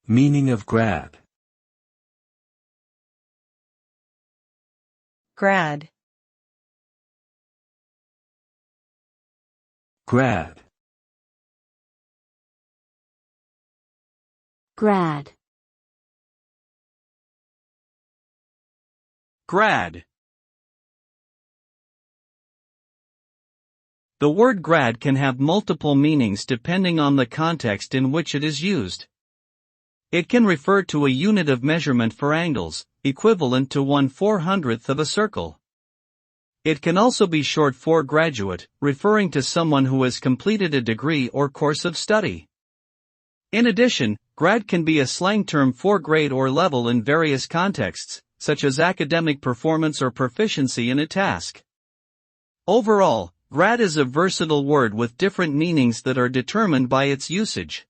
Meaning of grad. Grad. Grad. Grad. Grad. The word grad can have multiple meanings depending on the context in which it is used. It can refer to a unit of measurement for angles, equivalent to 1/400th of a circle. It can also be short for graduate, referring to someone who has completed a degree or course of study. In addition, grad can be a slang term for grade or level in various contexts, such as academic performance or proficiency in a task. Overall, grad is a versatile word with different meanings that are determined by its usage.